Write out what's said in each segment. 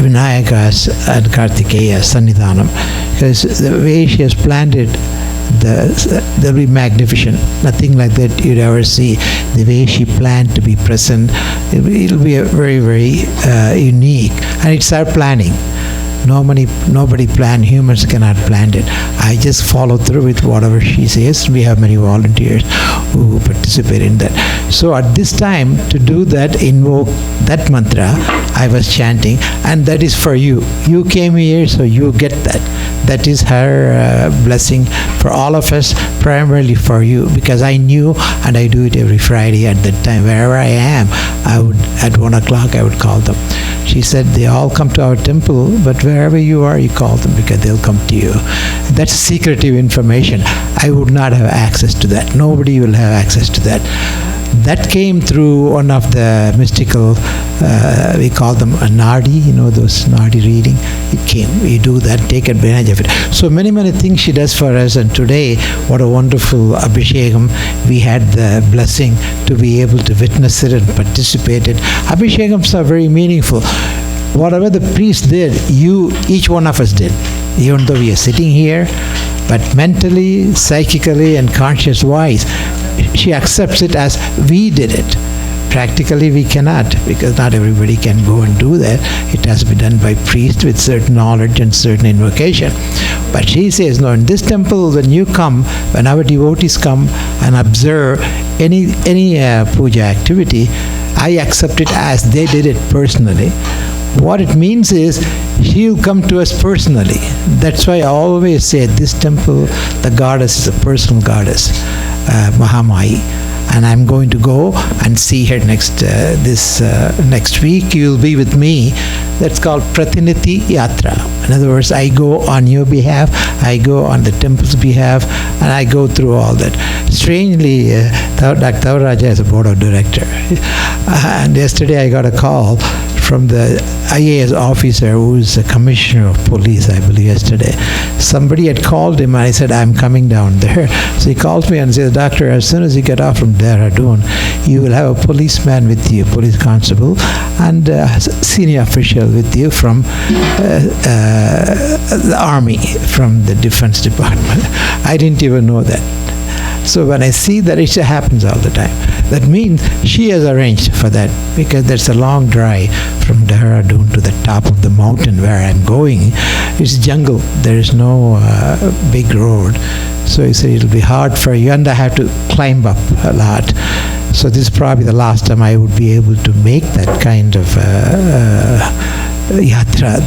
Vinayaka's and Kartikeya Sannidhanam, because the way she has planned it, they'll be magnificent. Nothing like that you'd ever see. The way she planned to be present, it'll be a very, very unique. And it's our planning. Nobody planned. Humans cannot plan it. I just follow through with whatever she says. We have many volunteers who participate in that. So at this time, to do that, invoke that mantra I was chanting, and that is for you. You came here, so you get that. That is her blessing for all of us, primarily for you, because I knew, and I do it every Friday at that time. Wherever I am, at 1 o'clock, I would call them. She said, they all come to our temple, but wherever you are, you call them, because they'll come to you. That's secretive information. I would not have access to that. Nobody will have access to that. That came through one of the mystical, we call them a nadi, those nadi reading. It came. We do that, take advantage of it. So many, many things she does for us. And today, what a wonderful Abhishekam. We had the blessing to be able to witness it and participate in it. Abhishekams are very meaningful. Whatever the priest did, each one of us did. Even though we are sitting here, but mentally, psychically, and conscious-wise, she accepts it as we did it. Practically we cannot, because not everybody can go and do that. It has to be done by priests with certain knowledge and certain invocation. But she says, no, in this temple, when our devotees come and observe any puja activity, I accept it as they did it personally. What it means is, she'll come to us personally. That's why I always say, this temple, the goddess is a personal goddess, Maha. And I'm going to go and see her next week. You'll be with me. That's called Pratiniti Yatra. In other words, I go on your behalf, I go on the temple's behalf, and I go through all that. Strangely, Dr. Tavaraja is a board of director. And yesterday I got a call from the IAS officer who is a commissioner of police, I believe, yesterday. Somebody had called him and I said, I'm coming down there. So he calls me and says, Doctor, as soon as you get off from Dehradun, you will have a policeman with you, police constable, and a senior official with you from the army, from the defense department. I didn't even know that. So when I see that, it happens all the time. That means she has arranged for that, because there's a long drive from Dehradun to the top of the mountain where I'm going. It's jungle. There is no big road. So he said, it'll be hard for you, and I have to climb up a lot. So this is probably the last time I would be able to make that kind of yatra.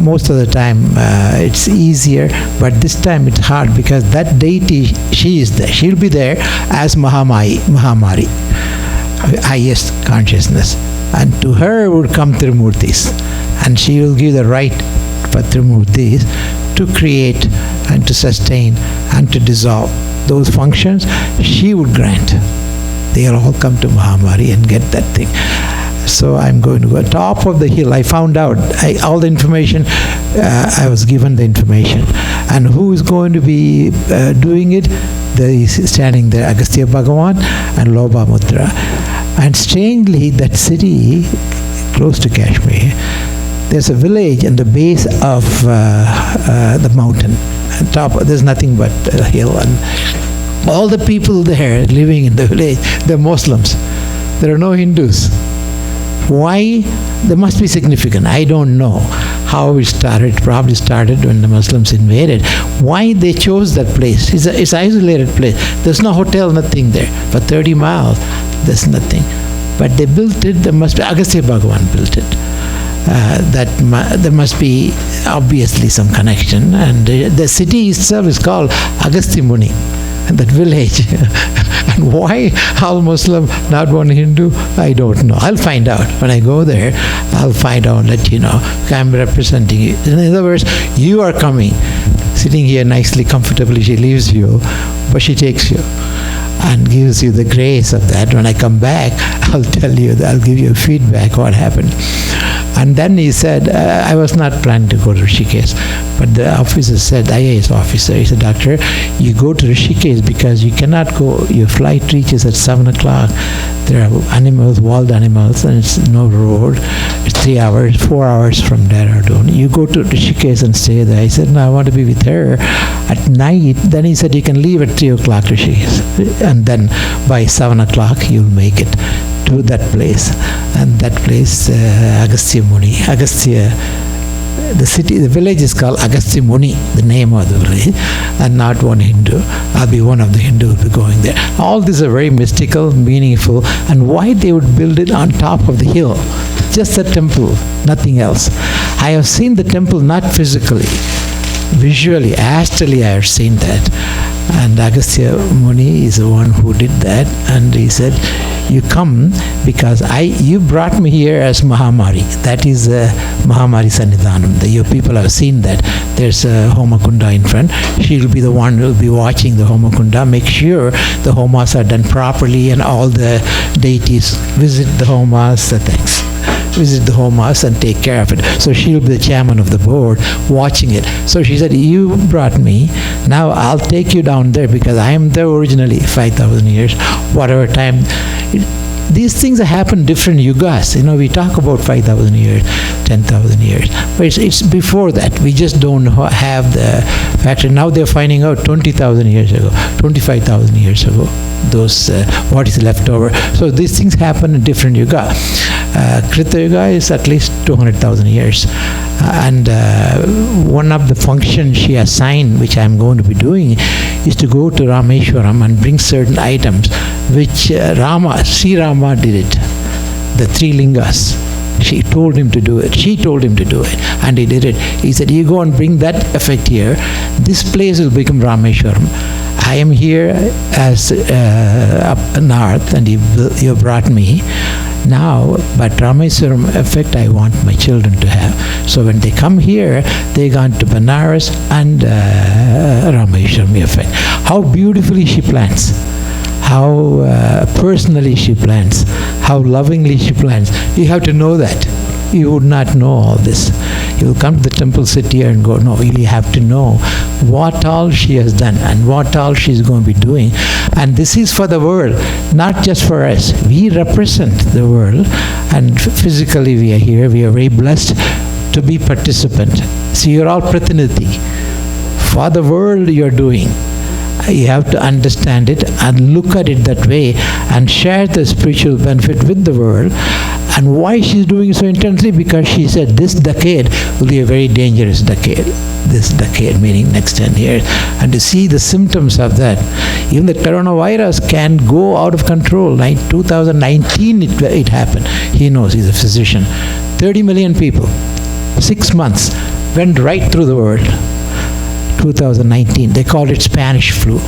Most of the time it's easier, but this time it's hard, because that deity, she is there. She'll be there as Mahamari, highest consciousness. And to her would come Trimurtis, and she will give the right for Trimurtis to create and to sustain and to dissolve. Those functions she would grant. They'll all come to Mahamari and get that thing. So I'm going to go top of the hill. I found out all the information. I was given the information, and who is going to be doing it? He's standing there, Agastya Bhagavan and Lobamudra. And strangely, that city close to Kashmir, there's a village in the base of the mountain. On top, there's nothing but a hill, and all the people there living in the village, they're Muslims. There are no Hindus. Why? There must be significant. I don't know how it started. It probably started when the Muslims invaded. Why they chose that place? It's an isolated place. There's no hotel, nothing there. For 30 miles, there's nothing. But they built it. There must be, Agastya Bhagavan built it. There must be obviously some connection. And the city itself is called Agastya Muni. And that village. And why all Muslim, not one Hindu, I don't know. I'll find out. When I go there, I'll find out and let you know. I'm representing you. In other words, you are coming, sitting here nicely, comfortably. She leaves you, but she takes you and gives you the grace of that. When I come back, I'll tell you, I'll give you feedback what happened. And then he said, I was not planning to go to Rishikesh, but the officer said, IAS officer, he said, Doctor, you go to Rishikesh because you cannot go, your flight reaches at 7 o'clock. There are animals, wild animals, and it's no road. It's 3 hours, 4 hours from Dehradun. You go to Rishikesh and stay there. I said, no, I want to be with her at night. Then he said, you can leave at 3 o'clock Rishikesh. And then by 7 o'clock, you'll make it to that place. And that place, Agastya Muni. The village is called Agastya Muni, the name of the village, and not one Hindu. I'll be one of the Hindu who will be going there. All these are very mystical, meaningful, and why they would build it on top of the hill. Just a temple, nothing else. I have seen the temple not physically, visually, astrally I have seen that. And Agastya Muni is the one who did that, and he said, you come because you brought me here as Mahamari. That is Mahamari Sannidhanam. Your people have seen that. There's a Homakunda in front. She will be the one who will be watching the Homakunda, make sure the homas are done properly, and all the deities visit the homas, visit the homas and take care of it. So she'll be the chairman of the board watching it. So she said, you brought me, now I'll take you down there because I am there originally 5,000 years, whatever time. These things happen different yugas. We talk about 5,000 years, 10,000 years, but it's before that. We just don't have the factor. Now they're finding out 20,000 years ago, 25,000 years ago, those what is left over. So these things happen in different yuga. Krita Yuga is at least 200,000 years. And one of the functions she assigned, which I'm going to be doing, is to go to Rameshwaram and bring certain items, which Sri Rama did it. The 3 lingas. She told him to do it. She told him to do it. And he did it. He said, you go and bring that effect here. This place will become Rameshwaram. I am here as up north, and you brought me. Now, but Rameshwaram effect I want my children to have. So when they come here, they gone to Banaras and Rameshwaram effect. How beautifully she plants. How personally she plants. How lovingly she plants. You have to know that. You would not know all this. You will come to the temple, sit here and go, no, you have to know what all she has done and what all she is going to be doing. And this is for the world, not just for us. We represent the world, and physically we are here. We are very blessed to be participant. So you're all pratinidhi. For the world you're doing. You have to understand it and look at it that way and share the spiritual benefit with the world. And why she's doing so intensely? Because she said this decade will be a very dangerous decade. This decade, meaning next 10 years. And to see the symptoms of that, even the coronavirus can go out of control. 2019 it happened. He knows, he's a physician. 30 million people, 6 months, went right through the world. 2019, they called it Spanish flu.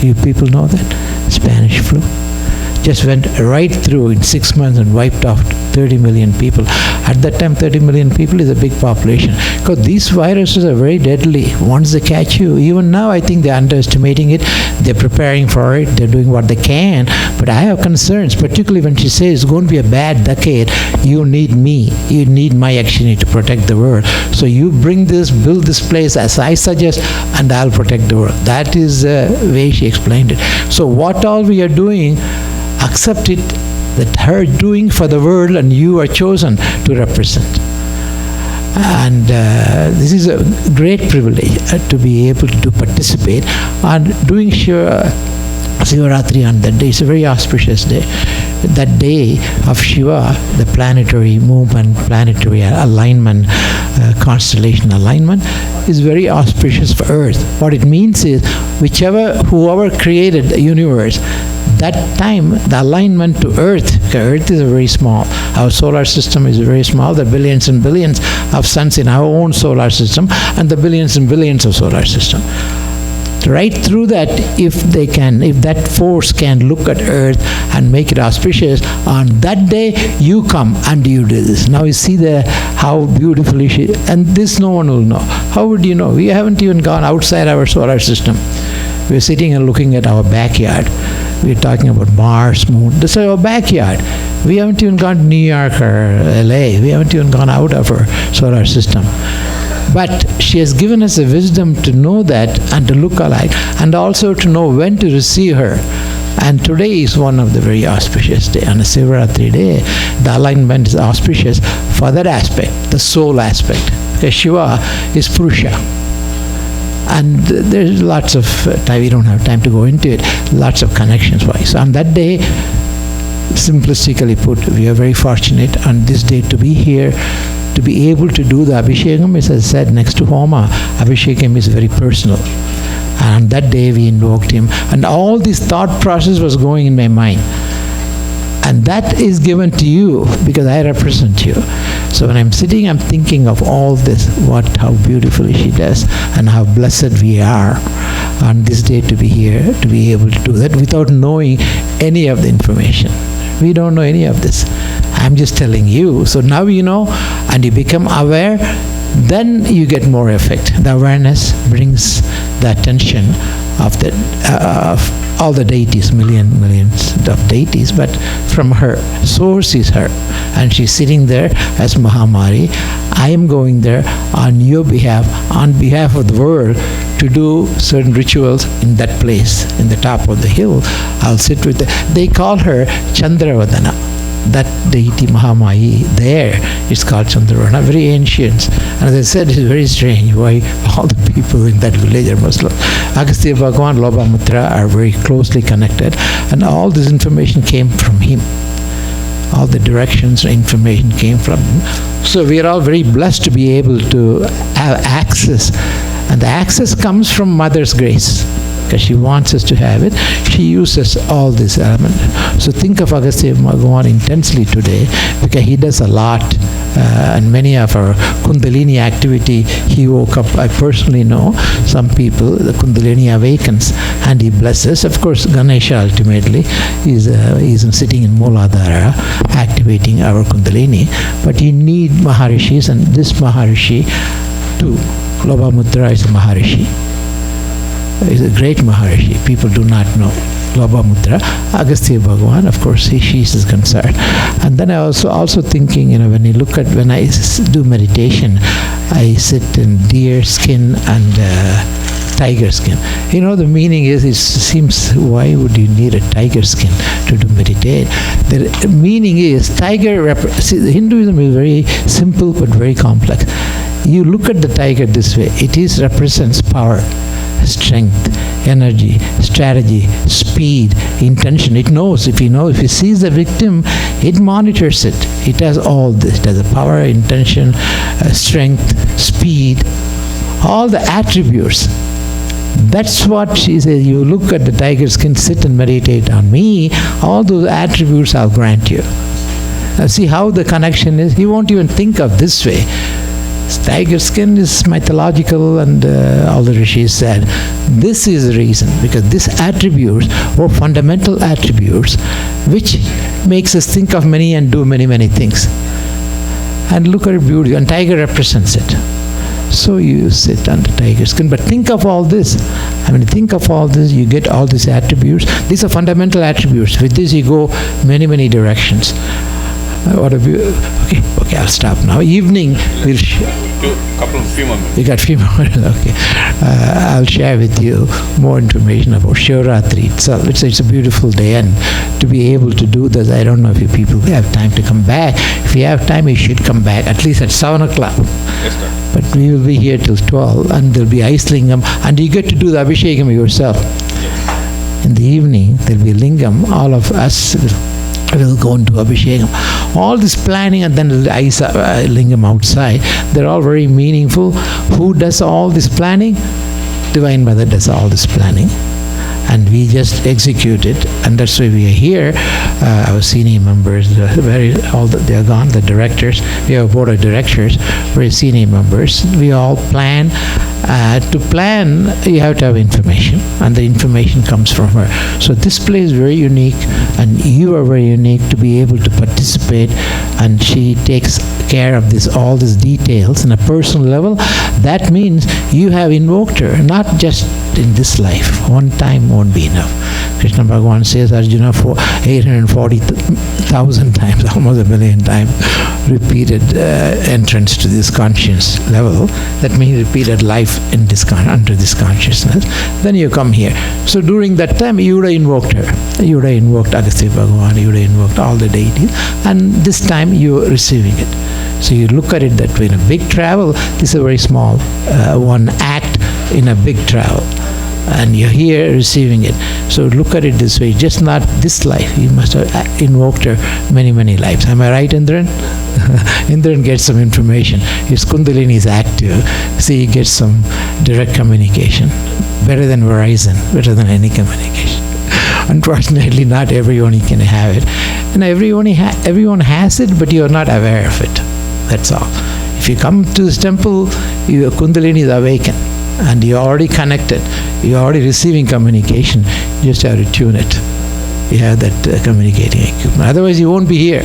You people know that? Spanish flu. Just went right through in 6 months and wiped out 30 million people. At that time, 30 million people is a big population. Because these viruses are very deadly. Once they catch you, even now I think they're underestimating it. They're preparing for it. They're doing what they can. But I have concerns, particularly when she says it's going to be a bad decade. You need me. You need my action to protect the world. So you bring this, build this place as I suggest, and I'll protect the world. That is the way she explained it. So what all we are doing, accept it, that her doing for the world, and you are chosen to represent. And this is a great privilege to be able to participate and doing Shivarathri on that day. It's a very auspicious day. That day of Shiva, the planetary movement, planetary alignment, constellation alignment, is very auspicious for Earth. What it means is, whoever created the universe, that time the alignment to Earth, Earth is very small. Our solar system is very small. There are billions and billions of suns in our own solar system, and the billions and billions of solar system. Right through that, if that force can look at Earth and make it auspicious, on that day you come and you do this. Now you see how beautifully and this no one will know. How would you know? We haven't even gone outside our solar system. We're sitting and looking at our backyard. We're talking about Mars, Moon. This is our backyard. We haven't even gone to New York or LA. We haven't even gone out of our solar system. But she has given us a wisdom to know that and to look alike, and also to know when to receive her. And today is one of the very auspicious days. On a Shivarathri day, the alignment is auspicious for that aspect, the soul aspect. Because Shiva is Purusha. And there's lots of time, we don't have time to go into it, lots of connections wise. So on that day, simplistically put, we are very fortunate on this day to be here, to be able to do the Abhishekam. As I said, next to Homa, Abhishekam is very personal. And on that day we invoked him, and all this thought process was going in my mind. And that is given to you because I represent you. So when I'm sitting, I'm thinking of all this, how beautifully she does, and how blessed we are on this day to be here, to be able to do that without knowing any of the information. We don't know any of this. I'm just telling you. So now you know, and you become aware, then you get more effect. The awareness brings the attention of all the deities, millions of deities, but from her, source is her. And she's sitting there as Mahamari. I am going there on your behalf, on behalf of the world, to do certain rituals in that place, in the top of the hill. I'll sit with they call her Chandravadana. That deity Mahamai there is called Chandravadana, very ancient. And as I said, it's very strange why all the people in that village are Muslim. Agastya Bhagavan, Lopamutra are very closely connected, and all this information came from him. All the directions and information came from him. So we are all very blessed to be able to have access, and the access comes from Mother's grace. Because she wants us to have it, she uses all this element. So think of Agastya Bhagavan intensely today, because he does a lot, and many of our Kundalini activity, he woke up. I personally know some people, the Kundalini awakens, and he blesses. Of course, Ganesha ultimately is sitting in Mooladhara, activating our Kundalini. But you need Maharishis, and this Maharishi, too, Lopamutra is a Maharishi. Is a great Maharishi. People do not know Lopamutra. Agastya Bhagavan, of course, she is concerned. And then I also thinking, when I do meditation, I sit in deer skin and tiger skin. The meaning is, it seems, why would you need a tiger skin to do meditate? The meaning is, see, Hinduism is very simple but very complex. You look at the tiger this way, it represents power, strength, energy, strategy, speed, intention. It knows. If it sees the victim, it monitors it. It has all this. It has the power, intention, strength, speed, all the attributes. That's what she says. You look at the tiger skin, sit and meditate on me, all those attributes I'll grant you. Now see how the connection is. You won't even think of this way. Tiger skin is mythological, and all the rishis said this is the reason, because these attributes or fundamental attributes which makes us think of many and do many things. And look at the beauty, and tiger represents it. So you sit under tiger skin, but think of all this. Think of all this, you get all these attributes. These are fundamental attributes. With this you go many directions. Okay, I'll stop now. Evening, we'll few more minutes. We got few more minutes, okay. I'll share with you more information about Shivarathri itself. It's a beautiful day, and to be able to do this, I don't know if you people have time to come back. If you have time, you should come back, at least at 7 o'clock. Yes, sir. But we will be here till 12, and there'll be ice lingam, and you get to do the Abhishekam yourself. Yes. In the evening, there'll be lingam. All of us will go into Abhishekam. All this planning, and then the ice lingam outside, they're all very meaningful. Who does all this planning? Divine Mother does all this planning. And we just execute it, and that's why we are here. Our senior members, they are gone, the directors. We have a board of directors, very senior members. We all plan. To plan, you have to have information, and the information comes from her. So this place is very unique, and you are very unique to be able to participate, and she takes care of all these details in a personal level. That means you have invoked her, not just in this life. One time won't be enough. Krishna Bhagavan says Arjuna for 840,000 times, almost 1 million times, repeated entrance to this conscience level. That means repeated life life in this under this consciousness. Then you come here. So during that time, you would have invoked her. You would have invoked Agastya Bhagavan. You would have invoked all the deities. And this time, you are receiving it. So you look at it that way. In a big travel, this is a very small one act in a big travel. And you're here receiving it. So look at it this way, just not this life. You must have invoked her many, many lives. Am I right, Indran? Indran gets some information. His Kundalini is active. See, he gets some direct communication. Better than Verizon, better than any communication. Unfortunately, not everyone can have it. And everyone has it, but you're not aware of it. That's all. If you come to this temple, your Kundalini is awakened. And you're already connected. You're already receiving communication. You just have to tune it. You have that communicating equipment. Otherwise, you won't be here.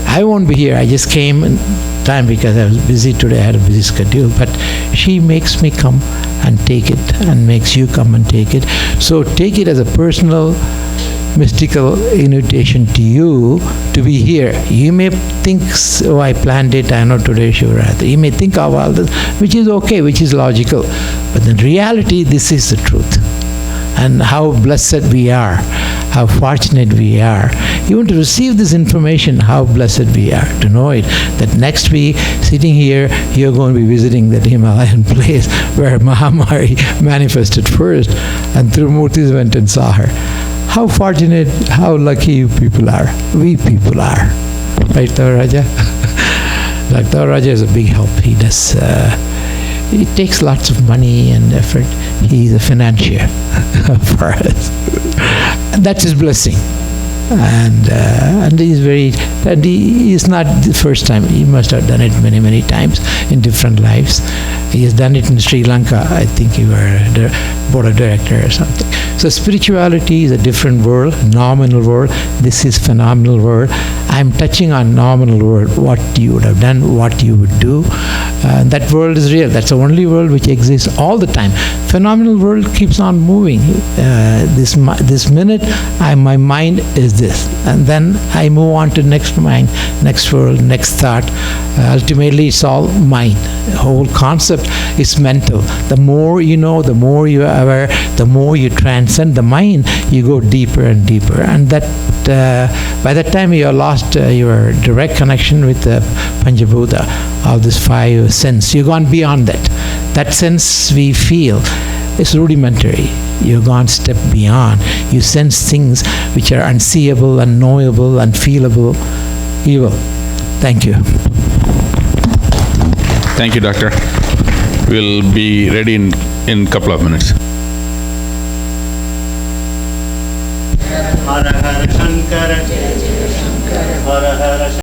I won't be here. I just came in time because I was busy today. I had a busy schedule. But she makes me come and take it, and makes you come and take it. So take it as a personal, mystical invitation to you to be here. You may think, oh, I planned it, I know today is Shivarathri. You may think of all this, which is okay, which is logical. But in reality, this is the truth. And how blessed we are, how fortunate we are. Even to receive this information, how blessed we are to know it. That next week, sitting here, you're going to be visiting that Himalayan place where Maha manifested first, and Trumurtis went and saw her. How fortunate, how lucky you people are. We people are. Right, Raja? Dr. Raja is a big help. He does, it takes lots of money and effort. He's a financier for us. And that's his blessing. And he's he is not the first time. He must have done it many, many times in different lives. He has done it in Sri Lanka. I think you were a board of director or something. So spirituality is a different world, nominal world. This is phenomenal world. I'm touching on nominal world, what you would have done, what you would do. That world is real. That's the only world which exists all the time. Phenomenal world keeps on moving. This minute, my mind is this. And then I move on to next mind, next world, next thought. Ultimately, it's all mind. The whole concept is mental. The more you know, the more you are aware, the more you transcend the mind, you go deeper and deeper. And that by that time you are lost your direct connection with the Panchabhuta, all this five sense. You've gone beyond that. That sense we feel is rudimentary. You've gone step beyond. You sense things which are unseeable, unknowable, unfeelable, evil. Thank you. Thank you, Doctor. We'll be ready in a couple of minutes. Hara Hara Shankara, Hara Hara